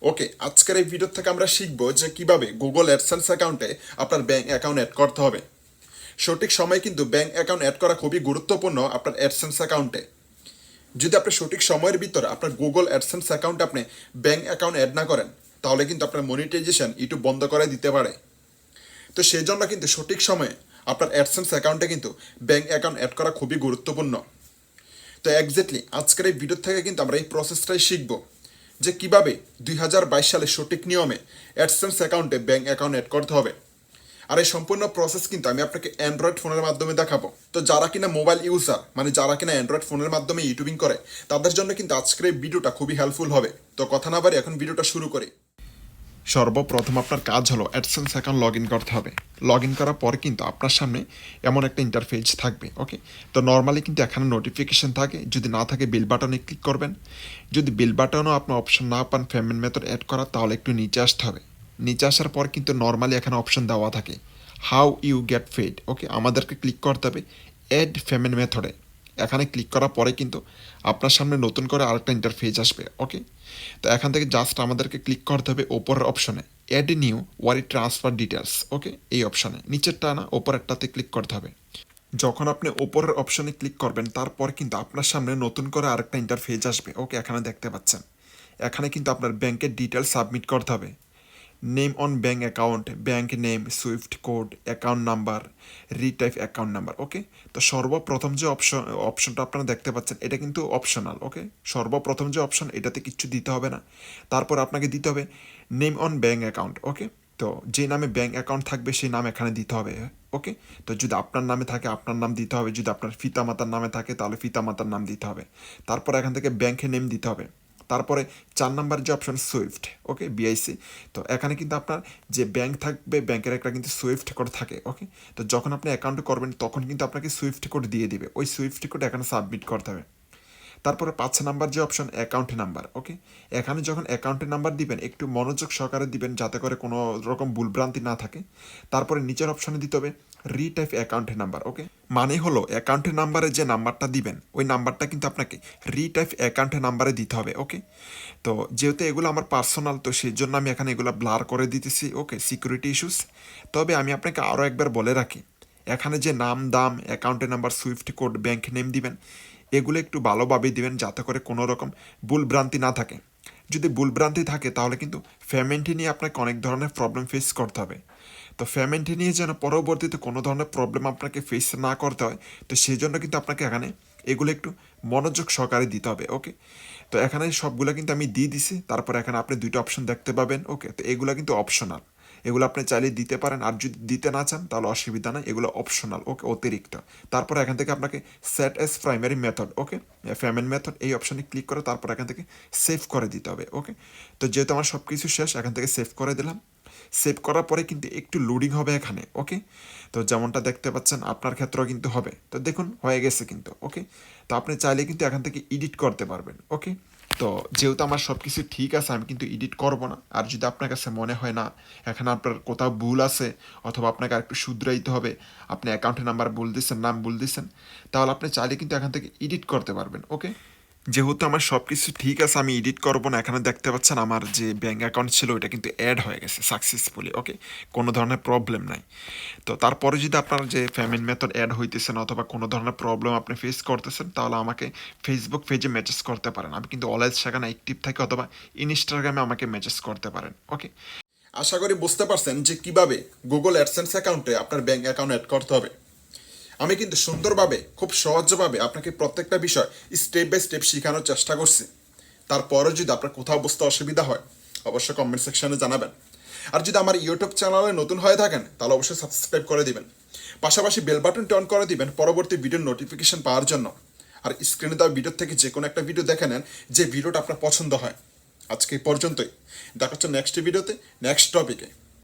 ওকে, আজকের এই ভিডিও থেকে আমরা শিখব যে কিভাবে গুগল অ্যাডসেন্স অ্যাকাউন্টে আপনার ব্যাংক অ্যাকাউন্ট অ্যাড করতে হবে। সঠিক সময়ে কিন্তু ব্যাংক অ্যাকাউন্ট অ্যাড করা খুবই গুরুত্বপূর্ণ আপনার অ্যাডসেন্স অ্যাকাউন্টে। যদি আপনি সঠিক সময়ের ভিতরে আপনার গুগল অ্যাডসেন্স অ্যাকাউন্টে আপনি ব্যাংক অ্যাকাউন্ট অ্যাড না করেন, তাহলে কিন্তু আপনার মনিটাইজেশন ইউটিউব বন্ধ করে দিতে পারে। তো সেই জন্য কিন্তু সঠিক সময়ে আপনার অ্যাডসেন্স অ্যাকাউন্টে কিন্তু ব্যাংক অ্যাকাউন্ট অ্যাড করা খুবই গুরুত্বপূর্ণ। তো এক্স্যাক্টলি আজকের এই ভিডিও থেকে কিন্তু আমরা এই প্রসেসটাই শিখব যে কিভাবে 2022 সালে সঠিক নিয়মে অ্যাডসেন্স অ্যাকাউন্টে ব্যাংক অ্যাকাউন্ট অ্যাড করতে হবে। আর এই সম্পূর্ণ প্রসেস কিন্তু আমি আপনাকে অ্যান্ড্রয়েড ফোনের মাধ্যমে দেখাবো। তো যারা কিনা মোবাইল ইউজার, মানে যারা কিনা অ্যান্ড্রয়েড ফোনের মাধ্যমে ইউটিউবিং করে, তাদের জন্য কিন্তু আজকের এই ভিডিওটা খুবই হেল্পফুল হবে। তো কথা না বাড়ি এখন ভিডিওটা শুরু করি। সর্বপ্রথম আপনার কাজ হলো অ্যাডসেন্স অ্যাকাউন্ট লগ ইন করতে হবে। লগ ইন করার পরে কিন্তু আপনার সামনে এমন একটা ইন্টারফেস থাকবে। ওকে, তো নর্মালি কিন্তু এখানে নোটিফিকেশন থাকে, যদি না থাকে বিল বাটনে ক্লিক করবেন। যদি বিল বাটনও আপনার অপশন না পান পেমেন্ট মেথড অ্যাড করা, তাহলে একটু নিচে আসতে হবে। নিচে আসার পর কিন্তু নর্মালি এখানে অপশন দেওয়া থাকে হাউ ইউ গেট পেড। ওকে, আমাদেরকে ক্লিক করতে হবে অ্যাড পেমেন্ট মেথডে। এখানে ক্লিক করার পরে কিন্তু আপনার সামনে নতুন করে আরেকটা ইন্টারফেস আসবে। ওকে, তো এখান থেকে জাস্ট আমাদেরকে ক্লিক করতে হবে ওপরের অপশনে অ্যাড নিউ ওয়ারি ট্রান্সফার ডিটেলস। ওকে, এই অপশনে নিচেরটা না ওপরেরটাতে ক্লিক করতে হবে। যখন আপনি ওপরের অপশনে ক্লিক করবেন, তারপর কিন্তু আপনার সামনে নতুন করে আরেকটা ইন্টারফেস আসবে। ওকে, এখানে দেখতে পাচ্ছেন, এখানে কিন্তু আপনার ব্যাংকের ডিটেলস সাবমিট করতে হবে। Name on bank account, bank name, swift code, account number, retype account number. Okay, তো সর্বপ্রথম যে অপশনটা আপনারা দেখতে পাচ্ছেন, এটা কিন্তু অপশনাল। ওকে, সর্বপ্রথম যে অপশন, এটাতে কিচ্ছু দিতে হবে না। তারপর আপনাকে দিতে হবে নেম অন ব্যাঙ্ক অ্যাকাউন্ট। ওকে, তো যে নামে ব্যাঙ্ক অ্যাকাউন্ট থাকবে সেই নাম এখানে দিতে হবে। ওকে, তো যদি আপনার নামে থাকে আপনার নাম দিতে হবে, যদি আপনার পিতামাতার নামে থাকে তাহলে পিতামাতার নাম দিতে হবে। তারপর এখান থেকে ব্যাঙ্কের নেম দিতে হবে। তারপরে 4 নাম্বার যে অপশন সুইফট। ওকে, বিআইসি। তো এখানে কিন্তু আপনার যে ব্যাংক থাকবে, ব্যাংকের একটা কিন্তু সুইফট কোড থাকে। ওকে, তো যখন আপনি অ্যাকাউন্ট করবেন তখন কিন্তু আপনাকে সুইফট কোড দিয়ে দিবে, ওই সুইফট কোড এখানে সাবমিট করতে হবে। তারপরে 5 নাম্বার যে অপশন অ্যাকাউন্ট নাম্বার। ওকে, এখানে যখন অ্যাকাউন্টের নাম্বার দিবেন একটু মনোযোগ সহকারে দিবেন, যাতে করে কোনো রকম ভুলভ্রান্তি না থাকে। তারপরে নিচের অপশনে দিতে হবে রিটাইপ অ্যাকাউন্টের নাম্বার। ওকে, মানে হলো অ্যাকাউন্টের নাম্বারে যে নাম্বারটা দিবেন ওই নাম্বারটা কিন্তু আপনাকে রিটাইপ অ্যাকাউন্টের নাম্বারে দিতে হবে। ওকে, তো যেহেতু এগুলো আমার পার্সোনাল, তো সেই জন্য আমি এখানে এগুলো ব্লার করে দিতেছি। ওকে, সিকিউরিটি ইস্যুস। তবে আমি আপনাকে আরও একবার বলে রাখি, এখানে যে নাম, দাম, অ্যাকাউন্টের number, Swift code, bank name দিবেন, এগুলো একটু ভালোভাবে দিবেন, যাতে করে কোনো রকম ভুলভ্রান্তি না থাকে। যদি ভুলভ্রান্তি থাকে তাহলে কিন্তু পেমেন্ট নিয়ে আপনাকে অনেক ধরনের প্রবলেম ফেস করতে হবে। তো পেমেন্ট নিয়ে যেন পরবর্তীতে কোনো ধরনের প্রবলেম আপনাকে ফেস না করতে হয়, তো সেই জন্য কিন্তু আপনাকে এখানে এগুলো একটু মনোযোগ সহকারে দিতে হবে। ওকে, তো এখানে সবগুলো কিন্তু আমি দিয়ে দিছি। তারপর এখানে আপনি দুইটা অপশন দেখতে পাবেন। ওকে, তো এগুলো কিন্তু অপশনাল, এগুলো আপনি চাইলে দিতে পারেন, আর যদি দিতে না চান তাহলে অসুবিধা নাই, এগুলো অপশনাল। ওকে, অতিরিক্ত। তারপর এখান থেকে আপনাকে সেট এস প্রাইমারি মেথড, ওকে, পেমেন্ট মেথড, এই অপশনে ক্লিক করে তারপর এখান থেকে সেভ করে দিতে হবে। ওকে, তো যেহেতু আমার সব কিছু শেষ, এখান থেকে সেভ করে দিলাম। সেভ করার পরে কিন্তু একটু লোডিং হবে এখানে। ওকে, তো যেমনটা দেখতে পাচ্ছেন আপনার ক্ষেত্রেও কিন্তু হবে। তো দেখুন হয়ে গেছে কিন্তু। ওকে, তো আপনি চাইলে কিন্তু এখান থেকে এডিট করতে পারবেন। ওকে, তো যেহেতু আমার সব কিছু ঠিক আছে, আমি কিন্তু এডিট করব না। আর যদি আপনার কাছে মনে হয় না এখানে আপনার কোথাও ভুল আছে, অথবা আপনাকে আরেকটু শুধরাইতে হবে, আপনি অ্যাকাউন্টের নাম্বার ভুল দিচ্ছেন, নাম ভুল দিচ্ছেন, তাহলে আপনি চাইলে কিন্তু এখান থেকে এডিট করতে পারবেন। ওকে, যেহেতু আমার সব কিছু ঠিক আছে, আমি এডিট করবো না। এখানে দেখতে পাচ্ছেন আমার যে ব্যাঙ্ক অ্যাকাউন্ট ছিল ওইটা কিন্তু অ্যাড হয়ে গেছে সাকসেসফুলি। ওকে, কোনো ধরনের প্রবলেম নাই। তো তারপরে যদি আপনার যে পেমেন্ট মেথড অ্যাড হইতেছে না, অথবা কোনো ধরনের প্রবলেম আপনি ফেস করতেছেন, তাহলে আমাকে ফেসবুক পেজে মেসেজ করতে পারেন। আমি কিন্তু অলওয়েজ সেখানে অ্যাক্টিভ থাকি, অথবা ইনস্টাগ্রামে আমাকে মেসেজ করতে পারেন। ওকে, আশা করি বুঝতে পারছেন যে কিভাবে গুগল অ্যাডসেন্স অ্যাকাউন্টে আপনার ব্যাঙ্ক অ্যাকাউন্ট অ্যাড করতে হবে। আমি কিন্তু সুন্দরভাবে, খুব সহজভাবে আপনাকে প্রত্যেকটা বিষয় স্টেপ বাই স্টেপ শেখানোর চেষ্টা করছি। তারপরও যদি আপনার কোথাও বুঝতে অসুবিধা হয়, অবশ্যই কমেন্ট সেকশনে জানাবেন। আর যদি আমার ইউটিউব চ্যানেলে নতুন হয়ে থাকেন, তাহলে অবশ্যই সাবস্ক্রাইব করে দিবেন। পাশাপাশি বেল বাটনটি অন করে দিবেন পরবর্তী ভিডিওর নোটিফিকেশন পাওয়ার জন্য। আর স্ক্রিনে দেওয়া ভিডিও থেকে যে কোনো একটা ভিডিও দেখে নেন যে ভিডিওটা আপনার পছন্দ হয়। আজকে এই পর্যন্তই, দেখা হচ্ছে নেক্সট ভিডিওতে, নেক্সট টপিকে।